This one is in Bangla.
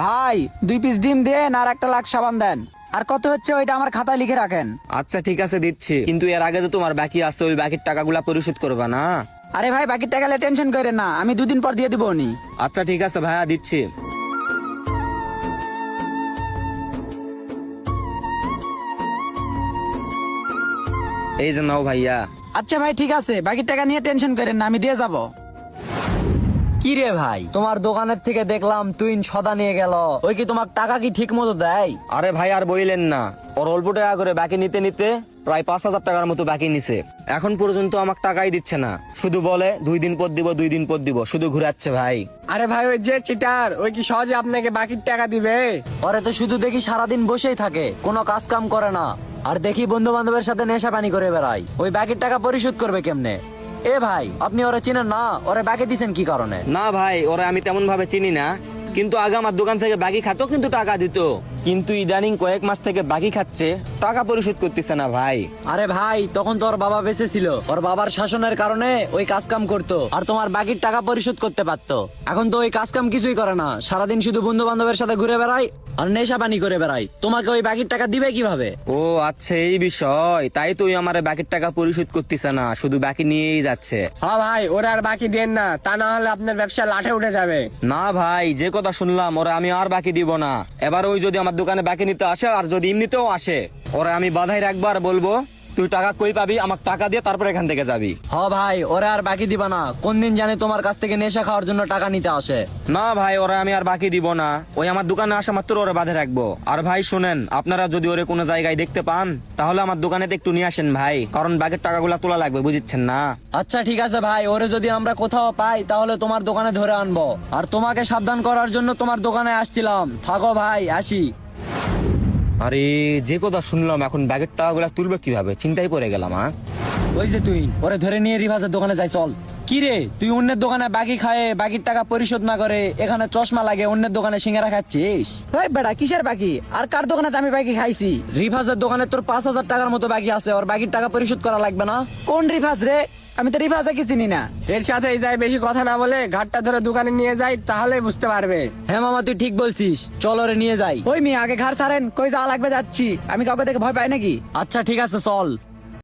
ভাই 2 পিস ডিম দেন আর একটা লাখ সাবান দেন। আর কত হচ্ছে ওইটা আমার খাতায় লিখে রাখেন। আচ্ছা ঠিক আছে দিচ্ছি, কিন্তু এর আগে যে তোমার বাকি আছে ওই বাকির টাকাগুলা পরিশোধ করবা না? আরে ভাই বাকির টাকা টেনশন করেন না, আমি 2 দিন পর দিয়ে দিব নি। আচ্ছা ঠিক আছে ভাইয়া দিচ্ছি। এই যে নাও ভাইয়া। আচ্ছা ভাই ঠিক আছে, বাকির টাকা নিয়ে টেনশন করেন না, আমি দিয়ে যাব। কি রে ভাই, তোমার দোকানের থেকে দেখলাম তুই সদা নিয়ে গেল, ওই কি তোমার টাকা কি ঠিক মতো দেয়? আরে ভাই আর বইলেন না, ওর অল্প টাকা করে বাকি নিতে নিতে প্রায় 5,000 টাকার মতো বাকি নিছে। এখন পর্যন্ত আমাকে টাকাই দিচ্ছে না, শুধু বলে 2 দিন পর দিব 2 দিন পর দিব, শুধু ঘুরাচ্ছে ভাই। আরে ভাই ওই যে চিটার, ওই কি সহজে আপনাকে বাকির টাকা দিবে? ওরে তো শুধু দেখি সারাদিন বসেই থাকে, কোনো কাজ কাম করে না, আর দেখি বন্ধু বান্ধবের সাথে নেশা পানি করে বেড়ায়। ওই বাকির টাকা পরিশোধ করবে কেমনে? এ ভাই আপনি ওরা চিনেন না? ওরে বাকি দিছেন কি কারণে? না ভাই, ওরা আমি তেমন ভাবে চিনি না, কিন্তু আগে আমার দোকান থেকে বাকি খাতো, কিন্তু টাকা দিত। কিন্তু ইদানিং কয়েক মাস থেকে বাকি খাচ্ছে, টাকা পরিশোধ করতেছে না ভাই। আরে ভাই তখন তো ওর বাবা বেঁচে ছিল, ওর বাবার শাসনের কারণে ওই কাজ কাম করতো আর তোমার বাকির টাকা পরিশোধ করতে পারতো। এখন তো ওই কাজ কাম কিছুই করে না, সারাদিন শুধু বন্ধু বান্ধবের সাথে ঘুরে বেড়ায় আর নেশা পানি করে বেড়ায়। তোমাকে ওই বাকির টাকা দিবে কিভাবে? ও আচ্ছা এই বিষয়, তাই তো ওই আমার বাকির টাকা পরিশোধ করতেছে না, শুধু বাকি নিয়েই যাচ্ছে। হ্যাঁ ভাই ওরা আর বাকি দেন না, তা না হলে আপনার ব্যবসা লাঠে উঠে যাবে। না ভাই, যে কথা শুনলাম ওরা আমি আর বাকি দিব না। এবার ওই যদি আমার দোকানে বাকি নিতে আসে আর যদি এমনিতেও আসে, ওরা আমি বাধাই রাখবো আর বলবো তুই টাকা কই পাবি, আমাকে টাকা দিয়ে তারপর এখান থেকে যাবি। হ ভাই ওরে আর বাকি দিবা না, কোন দিন জানে তোমার কাছ থেকে নেশা খাওয়ার জন্য টাকা নিতে আসে। না ভাই, ওরা আমি আর বাকি দিব না, ওই আমার দোকানে আসা মাত্র ওরে বাধে রাখবো। আর ভাই শুনেন, আপনারা যদি ওরে কোনো জায়গায় দেখতে পান তাহলে আমার দোকানেতে একটু নিয়ে আসেন ভাই, কারণ বাকির টাকাগুলা তোলা লাগবে, বুঝছেন না? আচ্ছা ঠিক আছে ভাই, ওরে যদি আমরা কোথাও পাই তাহলে তোমার দোকানে ধরে আনবো। আর তোমাকে সাবধান করার জন্য তোমার দোকানে আসছিলাম। থাকো ভাই, আসি। আরে যে কথা শুনলাম, এখন ব্যাগের টাকাগুলা তুলবে কিভাবে, চিন্তাই পড়ে গেলাম। ওই যে তুই ওরে ধরে নিয়ে রিভাজের দোকানে যাই, চল। কি রে, তুই অন্যের দোকানে বাকি খায় বাকির টাকা পরিশোধ না করে এখানে চশমা লাগে অন্যের দোকানে সিঙ্গারা খাচ্ছিস? ওই বেটা কিসের বাকি, আর কার দোকানে আমি বাকি খাইছি? রিভাজের দোকানে তোর 5,000 টাকার মতো বাকি আছে, ওর বাকির টাকা পরিশোধ করা লাগবে না? কোন রিভাজ রে? আমি তো রিভাজে কি চিনি না। এর সাথে এই যায় বেশি কথা না বলে ঘাটটা ধরে দোকানে নিয়ে যাই, তাহলে বুঝতে পারবে। হ্যাঁ মামা তুই ঠিক বলছিস, চল ওরে নিয়ে যাই। ওই মেয়ে আগে ঘর ছাড়েন, কই যাওয়া লাগবে যাচ্ছি, আমি কাউকে দেখে ভয় পাই নাকি? আচ্ছা ঠিক আছে চল।